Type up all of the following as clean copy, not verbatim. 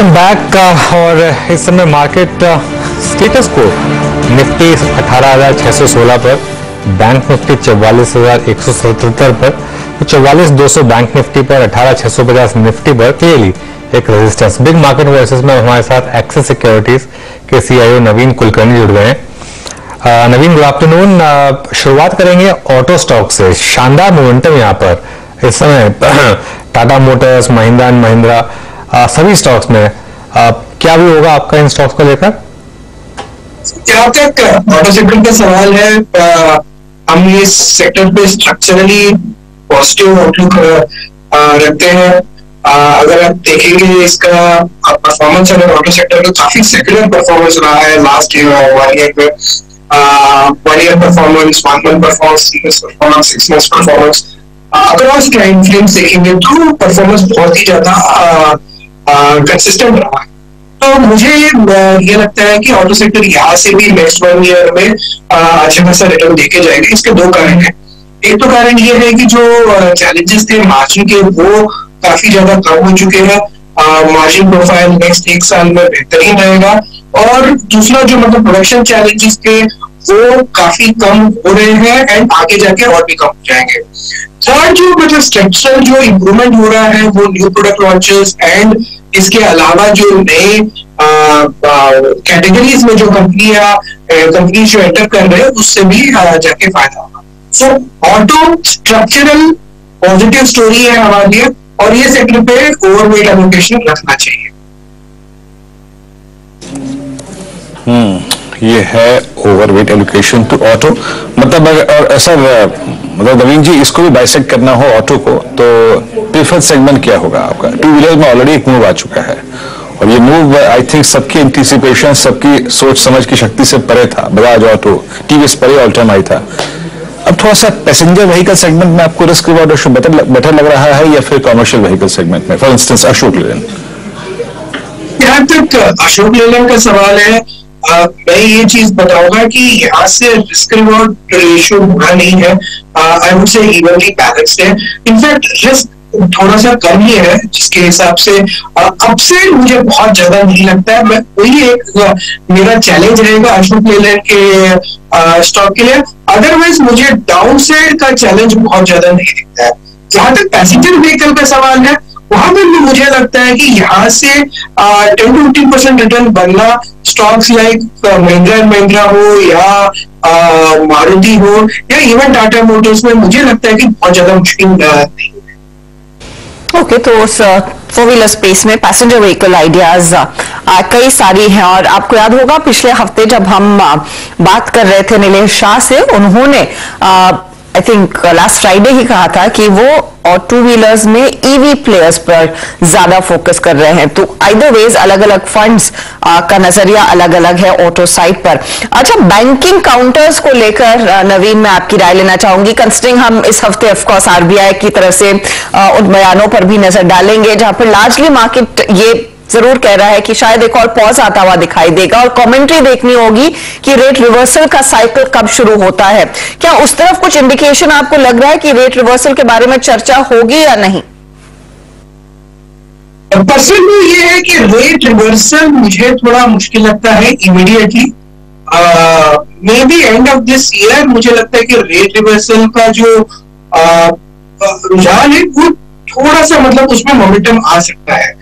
Welcome back. और इस समय मार्केट स्टेटस को निफ्टी 18,616 पर, बैंक निफ्टी 44,177 पर, 44,200 बैंक निफ्टी पर, 18,650 निफ्टी पर क्लियरली एक रेजिस्टेंस। बिग मार्केट वर्सेस में हमारे साथ एक्सिस सिक्योरिटीज के सीईओ नवीन कुलकर्णी जुड़ गए हैं। नवीन, गुड आफ्टरनून। शुरुआत करेंगे ऑटो स्टॉक से। शानदार मोमेंटम यहाँ पर इस समय टाटा मोटर्स, महिंद्रा एंड महिंद्रा, सभी स्टॉक्स में। क्या भी होगा आपका इन स्टॉक्स को लेकर? जहाँ तक ऑटो सेक्टर का सवाल है, हम इस सेक्टर पे स्ट्रक्चरली पॉजिटिव आउटलुक रखते हैं। अगर आप देखेंगे इसका परफॉर्मेंस, अगर ऑटो सेक्टर का काफी सेक्युलर परफॉर्मेंस रहा है लास्ट ईयर और 1 ईयर में, 1 year performance, 1 month performance, 6 month performance, 6 month performance, across time frames देखेंगे तो परफॉर्मेंस बहुत ही ज्यादा कंसिस्टेंट रहा है। तो मुझे ये लगता है कि ऑटो सेक्टर यहाँ से भी नेक्स्ट 1 ईयर में अच्छा खासा रिटर्न देके जाएंगे। इसके 2 कारण हैं। एक तो कारण ये है कि जो चैलेंजेस थे मार्जिन के, वो काफी ज्यादा कम हो चुके हैं। मार्जिन प्रोफाइल नेक्स्ट 1 साल में बेहतरीन रहेगा। और दूसरा जो मतलब प्रोडक्शन चैलेंजेस थे वो काफी कम हो रहे हैं एंड आगे जाके और भी कम हो जाएंगे। थर्ड, जो मतलब स्ट्रक्चरल जो इम्प्रूवमेंट हो रहा है वो न्यू प्रोडक्ट लॉन्चेस एंड इसके अलावा जो नए कैटेगरीज में जो कंपनी जो एंटर कर रहे हैं उससे भी जाके फायदा होगा। सो ऑटो स्ट्रक्चरल पॉजिटिव स्टोरी है हमारे लिए और ये सेक्टर पे ओवरवेट एलोकेशन रखना चाहिए। ये है ओवरवेट एलोकेशन टू ऑटो। मतलब और ऐसा मतलब नवीन जी, इसको भी बाइसेक्ट करना हो ऑटो को, तो प्रेफर्ड सेगमेंट क्या होगा आपका? 2 व्हीलर में ऑलरेडी एक मूव आ चुका है और ये मूव आई थिंक सबकी एंटीसिपेशन, सबकी सोच समझ की शक्ति से परे था। बजाज ऑटो, टीवीएस परे ऑल टाइम हाई था। अब थोड़ा सा पैसेंजर व्हीकल सेगमेंट में आपको रिस्क रिवॉर्ड रेशियो बेटर लग रहा है या फिर कमर्शियल व्हीकल सेगमेंट में, फॉर इंस्टेंस अशोक लेलैंड? यहाँ तक अशोक लेलैंड का सवाल है, मैं ये चीज बताऊंगा कि यहाँ से रिस्क रिवॉर्ड रेशियो बुरा नहीं है। I would say evenly balanced है। इनफैक्ट रिस्क थोड़ा सा कम ही है, जिसके हिसाब से अपसाइड मुझे बहुत ज्यादा नहीं लगता है। मैं वही एक मेरा चैलेंज रहेगा अशोक लेलैंड के स्टॉक के लिए। अदरवाइज मुझे डाउन साइड का चैलेंज बहुत ज्यादा नहीं दिखता है। जहां तक पैसेंजर व्हीकल का सवाल है, वहां पर भी मुझे लगता है कि यहाँ से 10 to 15% रिटर्न बनना stocks like Mahindra and Mahindra हो या मारुति हो या इवन टाटा मोटर्स में मुझे लगता है कि बहुत ज्यादा मुश्किल नहीं है। ओके, तो उस 4 व्हीलर स्पेस में पैसेंजर व्हीकल आइडियाज कई सारी हैं। और आपको याद होगा पिछले हफ्ते जब हम बात कर रहे थे नीलेश शाह से, उन्होंने आई थिंक लास्ट फ्राइडे ही कहा था कि वो और 2 व्हीलर्स में ईवी प्लेयर्स पर ज्यादा फोकस कर रहे हैं। तो आइदर वेज अलग अलग फंड्स का नजरिया अलग अलग है ऑटो साइड पर। अच्छा, बैंकिंग काउंटर्स को लेकर नवीन मैं आपकी राय लेना चाहूंगी। कंसिडरिंग हम इस हफ्ते ऑफकोर्स आरबीआई की तरफ से उन बयानों पर भी नजर डालेंगे जहां पर लार्जली मार्केट ये जरूर कह रहा है कि शायद एक और पॉज आता हुआ दिखाई देगा और कमेंट्री देखनी होगी कि रेट रिवर्सल का साइकिल कब शुरू होता है। क्या उस तरफ कुछ इंडिकेशन आपको लग रहा है कि रेट रिवर्सल के बारे में चर्चा होगी या नहीं? पर्सनली ये है कि रेट रिवर्सल मुझे थोड़ा मुश्किल लगता है immediately. May be and of this year मुझे लगता है कि रेट रिवर्सल का जो रुझान है वो थोड़ा सा मतलब उसमें मोमेंटम आ सकता है।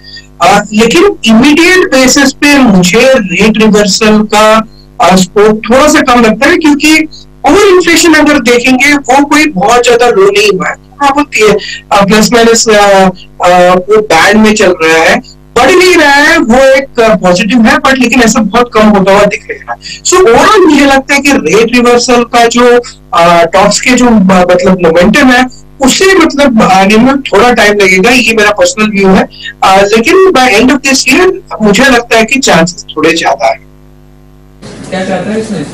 लेकिन इमीडिएट बेसिस पे मुझे रेट रिवर्सल का स्कोप थोड़ा सा कम लगता है, क्योंकि ओवर इन्फ्लेशन अगर देखेंगे वो कोई बहुत ज्यादा लो नहीं हुआ है, थोड़ा बहुत प्लस माइनस वो बैंड में चल रहा है, बढ़ नहीं रहा है, वो एक पॉजिटिव है, बट लेकिन ऐसा बहुत कम होता हुआ दिख रहा है। सो ओवरऑल मुझे लगता है कि रेट रिवर्सल का जो टॉप्स के जो मतलब मोमेंटम है उससे मतलब आने में थोड़ा टाइम लगेगा, ये मेरा पर्सनल व्यू है। लेकिन by end of this year मुझे लगता है कि चांसेस थोड़े ज्यादा है। क्या चाहता है इसमें?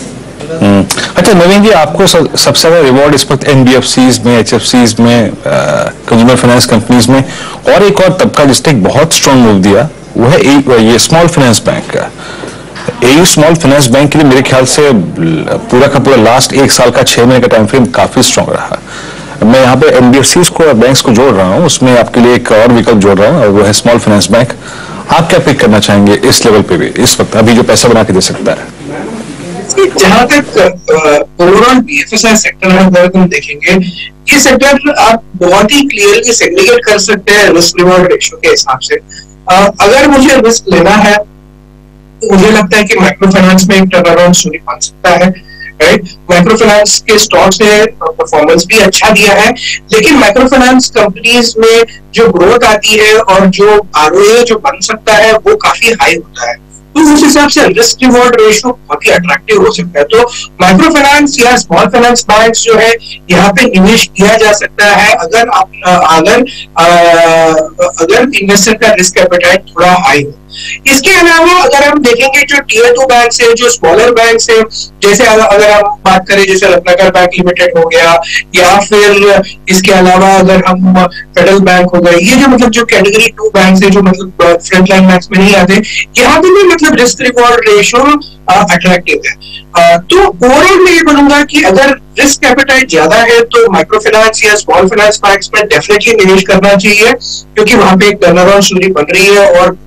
अच्छा नवीन जी, आपको सबसे ज्यादा रिवॉर्ड इस वक्त एनबीएफसीज में, एचएफसीज में, कंज्यूमर फाइनेंस कंपनीज में, और एक और तबका जिसने एक बहुत स्ट्रांग मूव दिया वो है ये स्मॉल फाइनेंस बैंक का। एयू स्मॉल फाइनेंस बैंक के लिए मेरे ख्याल से पूरा का पूरा लास्ट 1 साल का 6 महीने का टाइम फ्रेम काफी स्ट्रांग रहा। मैं यहाँ पे एनबीएफसीज को और बैंक्स को जोड़ रहा हूँ, उसमें आपके लिए एक और विकल्प जोड़ रहा हूँ और वो है स्मॉल फाइनेंस बैंक। आप क्या पिक करना चाहेंगे इस लेवल पे भी, इस वक्त अभी जो पैसा बना के दे सकता है? जहां तक ओवरऑल बीएफएसआई सेक्टर है, अगर तुम देखेंगे ये सेक्टर आप बहुत ही क्लियरली सेग्रीगेट कर सकते हैं रिस्क रिवॉर्ड रेशियो के हिसाब से। अगर मुझे रिस्क लेना है तो मुझे लगता है कि माइक्रो फाइनेंस में एक टर्न अराउंड स्टोरी बन सकता है, राइट। माइक्रो फाइनेंस के स्टॉक्स ने परफॉर्मेंस भी अच्छा दिया है, लेकिन माइक्रो फाइनेंस कंपनीज में जो ग्रोथ आती है और जो आरओए जो बन सकता है वो काफी हाई होता है, तो उस हिसाब से रिस्क रिवॉर्ड रेशियो बहुत ही अट्रैक्टिव हो सकता है। तो माइक्रो फाइनेंस या स्मॉल फाइनेंस बैंक्स जो है यहाँ पे निवेश किया जा सकता है अगर अगर इन्वेस्टर का रिस्क एपेटाइट थोड़ा हाई हो। इसके अलावा अगर हम देखेंगे जो टियर 2 बैंक है, जो स्मॉलर बैंक है, जैसे अगर हम बात करें जैसे रत्नाकर बैंक लिमिटेड हो गया, या फिर इसके अलावा अगर हम फेडरल बैंक हो गए, ये जो मतलब जो कैटेगरी 2 बैंक है जो मतलब फ्रंट लाइन बैंक्स में नहीं आते, यहाँ पे भी मतलब रिस्क रिवॉर्ड रेशियो अट्रैक्टिव है। तो ओवरऑल मैं ये बोलूंगा कि अगर रिस्क एपेटाइट ज्यादा है तो माइक्रो फाइनेंस या स्मॉल फाइनेंस बैंक्स में डेफिनेटली निवेश करना चाहिए, क्योंकि वहां पे एक टर्न अराउंड स्टोरी बन रही है और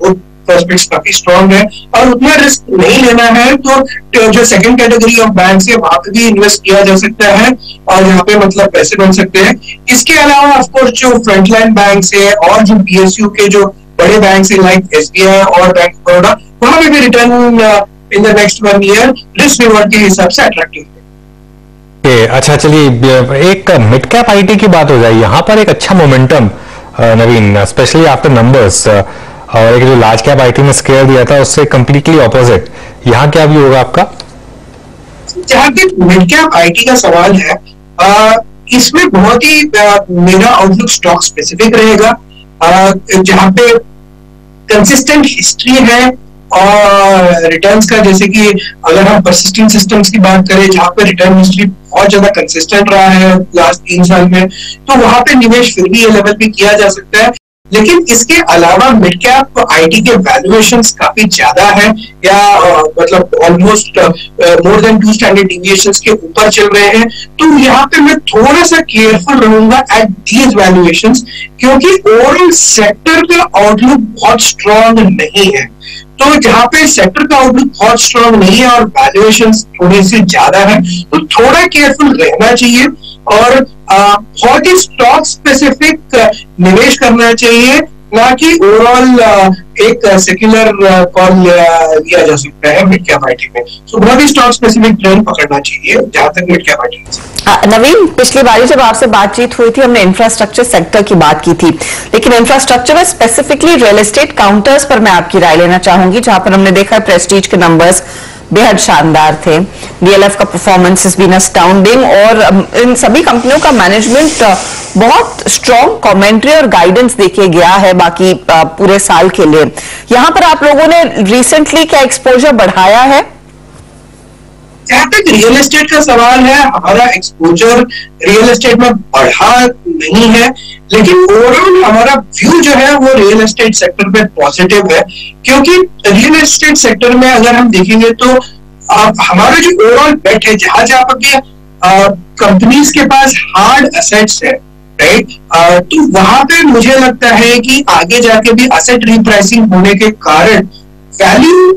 प्रोस्पेक्ट्स काफी स्ट्रांग है। और उतना रिस्क नहीं लेना है तो जो सेकंड कैटेगरी ऑफ बैंक्स है वहां पे भी इन्वेस्ट किया जा सकता है और यहाँ पे मतलब पैसे बन सकते हैं। इसके अलावा ऑफ कोर्स जो फ्रंटलाइन बैंक्स है और जो पीएसयू के जो बड़े बैंक्स है लाइक एसबीआई और बैंक ऑफ बड़ौदा, वहां पे भी return in the next 1 year risk reward के हिसाब से अट्रैक्टिव है। अच्छा, चलिए एक मिड कैप आईटी की बात हो जाए। यहाँ पर एक अच्छा मोमेंटम नवीन, स्पेशली आफ्टर नंबर्स, और एक जो लार्ज कैप आईटी में स्केयर दिया था उससे कंप्लीटली ऑपोजिट, यहाँ क्या भी होगा आपका? जहां तक मिड कैप आईटी का सवाल है, इसमें बहुत ही मेरा आउटलुक स्टॉक स्पेसिफिक रहेगा, जहां पे कंसिस्टेंट हिस्ट्री है और रिटर्न्स का, जैसे कि अगर हम परसिस्टेंट सिस्टम्स की बात करें जहां पे रिटर्न हिस्ट्री बहुत ज्यादा कंसिस्टेंट रहा है लास्ट 3 साल में, तो वहां पे निवेश फिर भी ये लेवल पे किया जा सकता है। लेकिन इसके अलावा मिड कैप आईटी के वैल्यूएशंस काफी ज्यादा है, या मतलब almost more than 2 standard deviations के ऊपर चल रहे हैं, तो यहाँ पे मैं थोड़ा सा केयरफुल रहूंगा एट दीज वैल्यूएशंस, क्योंकि ओवरऑल सेक्टर का आउटलुक बहुत स्ट्रांग नहीं है। तो जहां पे सेक्टर का आउटलुक बहुत स्ट्रांग नहीं है और वैल्यूएशंस थोड़ी सी ज्यादा है, तो थोड़ा केयरफुल रहना चाहिए और बहुत ही स्टॉक स्पेसिफिक निवेश करना चाहिए, ना कि ओवरऑल एक सेक्युलर कॉल लिया जा सकता है मिड कैप आईटी में। तो बहुत ही स्टॉक स्पेसिफिक ट्रेंड पकड़ना चाहिए जहां तक मिड कैप आईटी। नवीन, पिछली बारी जब आपसे बातचीत हुई थी हमने इंफ्रास्ट्रक्चर सेक्टर की बात की थी, लेकिन इंफ्रास्ट्रक्चर में स्पेसिफिकली रियल एस्टेट काउंटर्स पर मैं आपकी राय लेना चाहूंगी, जहां पर हमने देखा प्रेस्टीज के नंबर्स बेहद शानदार थे, डीएलएफ का परफॉर्मेंस इज बीन अस्टाउंडिंग, और इन सभी कंपनियों का मैनेजमेंट बहुत स्ट्रॉन्ग कमेंट्री और गाइडेंस देके गया है बाकी पूरे साल के लिए। यहां पर आप लोगों ने रिसेंटली क्या एक्सपोजर बढ़ाया है? जहां तक रियल एस्टेट का सवाल है, हमारा एक्सपोजर रियल एस्टेट में बढ़ा नहीं है, लेकिन ओवरऑल हमारा व्यू जो है वो रियल एस्टेट सेक्टर पे पॉजिटिव है, क्योंकि रियल एस्टेट सेक्टर में अगर हम देखेंगे तो हमारा जो ओवरऑल बेट है, जहां जहां पर भी कंपनीज के पास हार्ड एसेट्स है, राइट, तो वहां पे मुझे लगता है कि आगे जाके भी एसेट रिप्राइसिंग होने के कारण वैल्यू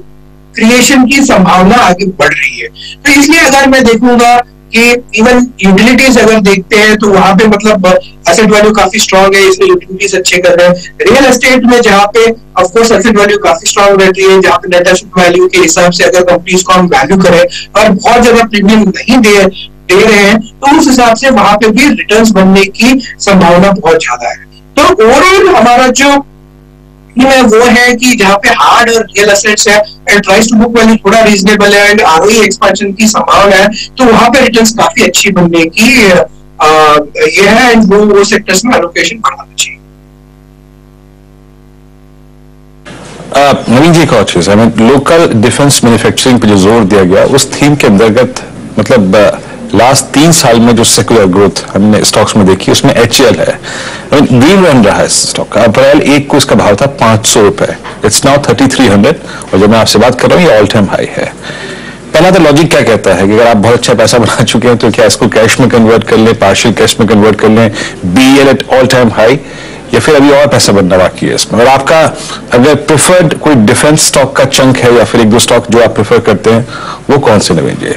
क्रिएशन की संभावना आगे बढ़ रही है। तो इसलिए अगर मैं देखूंगा कि इवन यूटिलिटीज अगर देखते हैं तो वहां पे मतलब एसेट वैल्यू काफी स्ट्रांग है, इसलिए यूटिलिटीज अच्छे कर रहे हैं। रियल एस्टेट में जहां पे ऑफ कोर्स एसेट वैल्यू काफी स्ट्रांग रहती है, जहां पे नेट एसेट वैल्यू के हिसाब से अगर कंपनीज को हम वैल्यू करें और बहुत ज्यादा प्रीमियम नहीं दे रहे हैं, तो उस हिसाब से वहां पे भी रिटर्न्स बनने की संभावना बहुत ज्यादा है। तो ओवरऑल हमारा जो वो है कि जहां पे हार्ड और रियल एसेट्स है and price to book value थोड़ा रीजनेबल है एंड आरओई एक्सपेंशन की संभावना है, तो वहां पे रिटर्न्स काफी अच्छी बनने की ये है, एंड वो सेक्टर्स में एलोकेशन बढ़ाना चाहिए। नवीन जी, एक और चीज है, लोकल डिफेंस मैन्युफैक्चरिंग पे जो जोर दिया गया उस थीम के अंतर्गत मतलब लास्ट 3 साल में जो सेकुलर ग्रोथ हमने स्टॉक्स में देखी उसमें एचएल है, ड्रीम रन रहा है स्टॉक का। अप्रैल 1 को इसका भाव था 500 रुपए, इट्स नाउ 3300, और जब मैं आपसे बात कर रहा हूँ ये ऑल टाइम हाई है। पहला तो लॉजिक क्या कहता है कि अगर आप बहुत अच्छा पैसा बना चुके हैं तो क्या इसको कैश में कन्वर्ट कर लें, पार्शियल कैश में कन्वर्ट कर लें, BL at all time high, या फिर अभी और पैसा बनना बाकी है इसमें? और आपका अगर प्रेफर्ड कोई डिफेंस स्टॉक का चंक है या फिर एक दो स्टॉक जो आप प्रेफर करते हैं वो कौन से नवीन जी?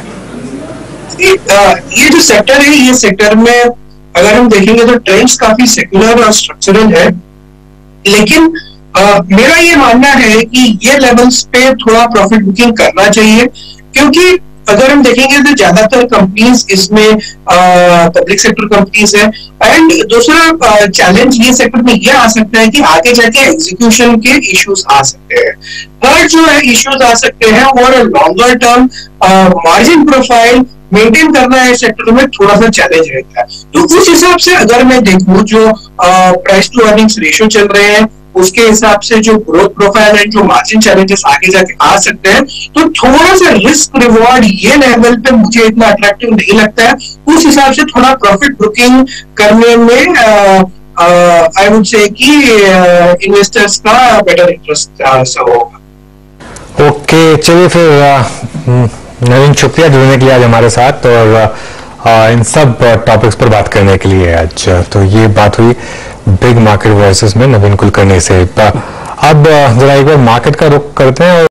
ये जो सेक्टर है, ये सेक्टर में अगर हम देखेंगे तो ट्रेंड्स काफी सेक्युलर और स्ट्रक्चरल है, लेकिन मेरा ये मानना है कि ये लेवल्स पे थोड़ा प्रॉफिट बुकिंग करना चाहिए, क्योंकि अगर हम देखेंगे तो ज्यादातर कंपनीज इसमें पब्लिक सेक्टर कंपनीज है। एंड दूसरा चैलेंज ये सेक्टर में ये आ सकता है कि आगे जाके एग्जीक्यूशन के इश्यूज आ सकते हैं। थर्ड जो है इश्यूज आ सकते हैं और longer term margin profile maintain करना है सेक्टर में थोड़ा सा चैलेंज रहता है। तो उस हिसाब से अगर मैं देखूं जो प्राइस टू अर्निंग्स रेशियो चल रहे हैं, उसके हिसाब से जो ग्रोथ प्रोफाइल एंड जो मार्जिन चैलेंजेस आगे जाके आ सकते हैं, तो थोड़ा सा रिस्क रिवॉर्ड ये लेवल पे मुझे इतना अट्रैक्टिव नहीं लगता है। उस हिसाब से थोड़ा प्रॉफिट बुकिंग करने में आई वुड से कि इन्वेस्टर्स का बेटर इंटरेस्ट होगा। ओके, चलिए फिर नवीन, शुक्रिया जुड़ने के लिए आज हमारे साथ और इन सब टॉपिक्स पर बात करने के लिए आज। तो ये बात हुई बिग मार्केट वॉइसेस में नवीन कुलकर्णी से। अब जरा एक बार मार्केट का रुख करते हैं।